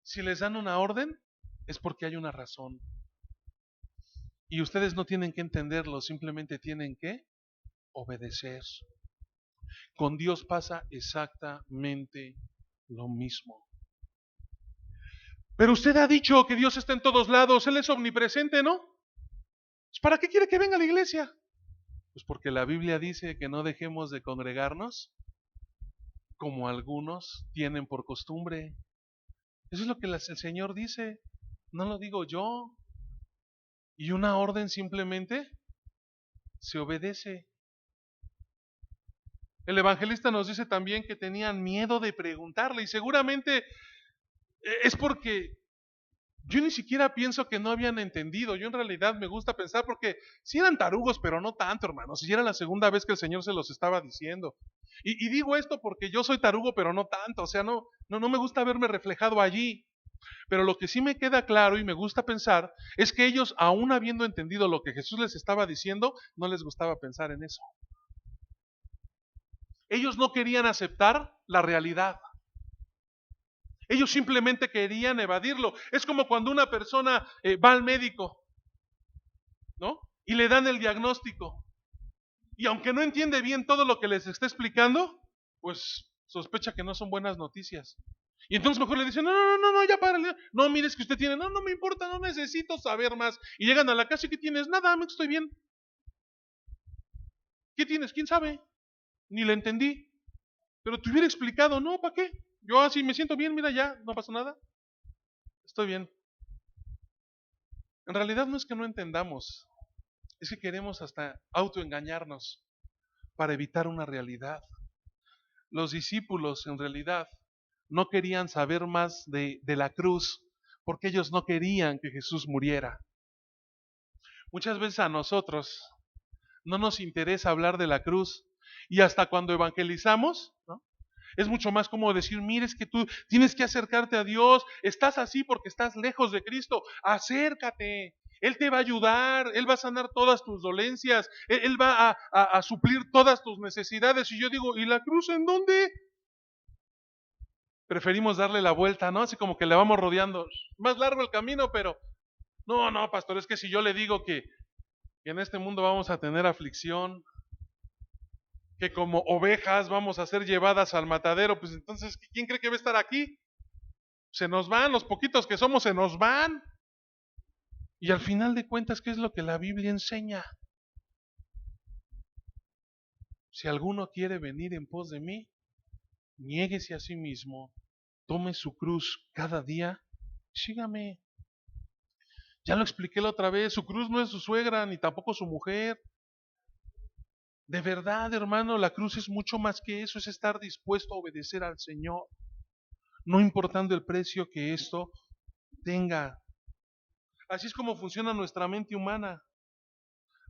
si les dan una orden, es porque hay una razón. Y ustedes no tienen que entenderlo, simplemente tienen que obedecer. Con Dios pasa exactamente lo mismo. Pero usted ha dicho que Dios está en todos lados, Él es omnipresente, ¿no? Pues, ¿para qué quiere que venga a la iglesia? Pues porque la Biblia dice que no dejemos de congregarnos como algunos tienen por costumbre. Eso es lo que el Señor dice, no lo digo yo. Y una orden simplemente se obedece. El evangelista nos dice también que tenían miedo de preguntarle y seguramente es porque yo ni siquiera pienso que no habían entendido. Yo en realidad me gusta pensar porque sí eran tarugos, pero no tanto, hermanos. Y era la segunda vez que el Señor se los estaba diciendo. Y digo esto porque yo soy tarugo, pero no tanto. O sea, no me gusta verme reflejado allí. Pero lo que sí me queda claro y me gusta pensar es que ellos, aún habiendo entendido lo que Jesús les estaba diciendo, no les gustaba pensar en eso. Ellos no querían aceptar la realidad. Ellos simplemente querían evadirlo. Es como cuando una persona va al médico, ¿no? Y le dan el diagnóstico. Y aunque no entiende bien todo lo que les está explicando, pues sospecha que no son buenas noticias. Y entonces mejor le dicen, no, ya párale. No, mire, es que usted tiene, no me importa, no necesito saber más. Y llegan a la casa y ¿qué tienes? Nada, me estoy bien. ¿Qué tienes? ¿Quién sabe? Ni le entendí. Pero te hubiera explicado, no, ¿para qué? Yo así me siento bien, mira ya, no pasa nada. Estoy bien. En realidad no es que no entendamos, es que queremos hasta autoengañarnos para evitar una realidad. Los discípulos en realidad no querían saber más de la cruz porque ellos no querían que Jesús muriera. Muchas veces a nosotros no nos interesa hablar de la cruz y hasta cuando evangelizamos, ¿no? Es mucho más como decir, mire, es que tú tienes que acercarte a Dios, estás así porque estás lejos de Cristo, acércate, Él te va a ayudar, Él va a sanar todas tus dolencias, Él va a suplir todas tus necesidades. Y yo digo, ¿y la cruz en dónde? Preferimos darle la vuelta, ¿no? Así como que le vamos rodeando, más largo el camino, pero no, pastor, es que si yo le digo que en este mundo vamos a tener aflicción, que como ovejas vamos a ser llevadas al matadero, pues entonces, ¿quién cree que va a estar aquí? Se nos van, los poquitos que somos se nos van. Y al final de cuentas, ¿qué es lo que la Biblia enseña? Si alguno quiere venir en pos de mí, niéguese a sí mismo, tome su cruz cada día, sígame. Ya lo expliqué la otra vez, su cruz no es su suegra, ni tampoco su mujer. De verdad, hermano, la cruz es mucho más que eso, es estar dispuesto a obedecer al Señor, no importando el precio que esto tenga. Así es como funciona nuestra mente humana.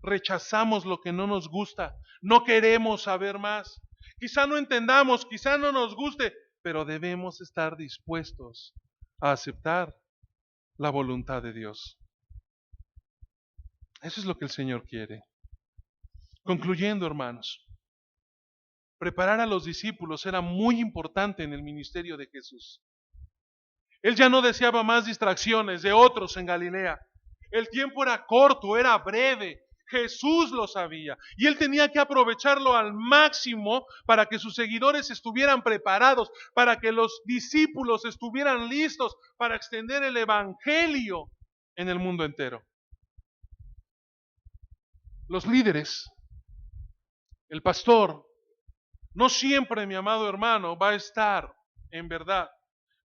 Rechazamos lo que no nos gusta, no queremos saber más. Quizá no entendamos, quizá no nos guste, pero debemos estar dispuestos a aceptar la voluntad de Dios. Eso es lo que el Señor quiere. Concluyendo, hermanos, preparar a los discípulos era muy importante en el ministerio de Jesús. Él ya no deseaba más distracciones de otros en Galilea. El tiempo era corto, era breve. Jesús lo sabía y él tenía que aprovecharlo al máximo para que sus seguidores estuvieran preparados, para que los discípulos estuvieran listos para extender el evangelio en el mundo entero. Los líderes, el pastor, no siempre, mi amado hermano, va a estar, en verdad,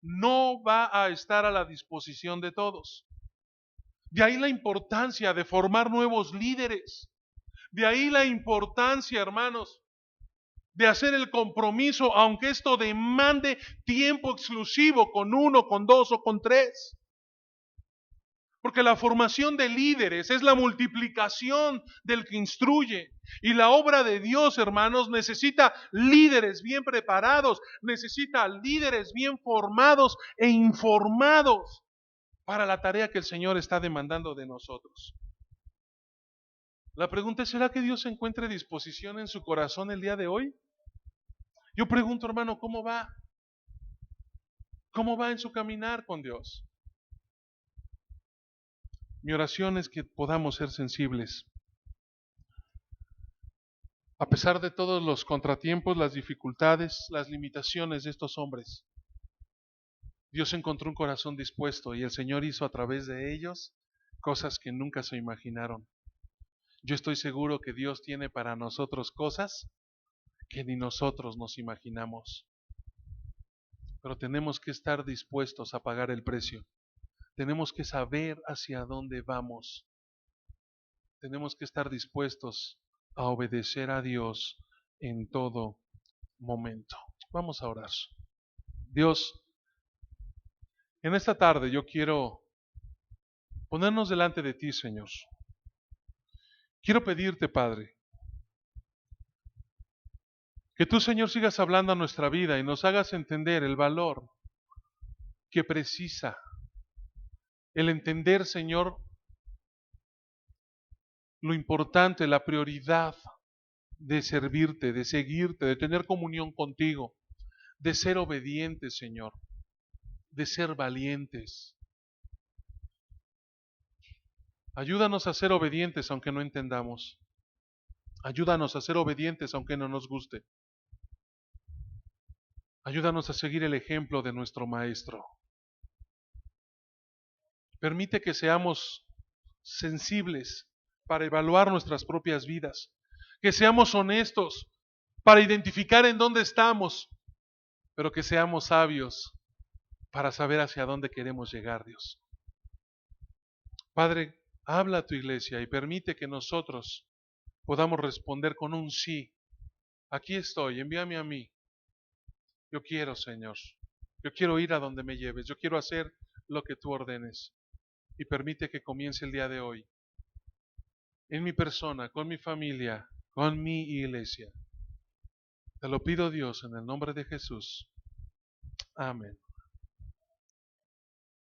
no va a estar a la disposición de todos. De ahí la importancia de formar nuevos líderes. De ahí la importancia, hermanos, de hacer el compromiso, aunque esto demande tiempo exclusivo con uno, con dos o con tres. Porque la formación de líderes es la multiplicación del que instruye. Y la obra de Dios, hermanos, necesita líderes bien preparados, necesita líderes bien formados e informados para la tarea que el Señor está demandando de nosotros. La pregunta es, ¿será que Dios encuentre disposición en su corazón el día de hoy? Yo pregunto, hermano, ¿cómo va? ¿Cómo va en su caminar con Dios? Mi oración es que podamos ser sensibles. A pesar de todos los contratiempos, las dificultades, las limitaciones de estos hombres, Dios encontró un corazón dispuesto y el Señor hizo a través de ellos cosas que nunca se imaginaron. Yo estoy seguro que Dios tiene para nosotros cosas que ni nosotros nos imaginamos. Pero tenemos que estar dispuestos a pagar el precio. Tenemos que saber hacia dónde vamos. Tenemos que estar dispuestos a obedecer a Dios en todo momento. Vamos a orar. Dios, en esta tarde yo quiero ponernos delante de ti, Señor. Quiero pedirte, Padre, que tú, Señor, sigas hablando a nuestra vida y nos hagas entender el valor que precisa el entender, Señor, lo importante, la prioridad de servirte, de seguirte, de tener comunión contigo, de ser obedientes, Señor, de ser valientes. Ayúdanos a ser obedientes aunque no entendamos. Ayúdanos a ser obedientes aunque no nos guste. Ayúdanos a seguir el ejemplo de nuestro Maestro. Permite que seamos sensibles para evaluar nuestras propias vidas, que seamos honestos para identificar en dónde estamos, pero que seamos sabios para saber hacia dónde queremos llegar, Dios. Padre, habla a tu iglesia y permite que nosotros podamos responder con un sí. Aquí estoy, envíame a mí. Yo quiero, Señor. Yo quiero ir a donde me lleves. Yo quiero hacer lo que tú ordenes. Y permite que comience el día de hoy. En mi persona, con mi familia, con mi iglesia. Te lo pido, Dios, en el nombre de Jesús. Amén.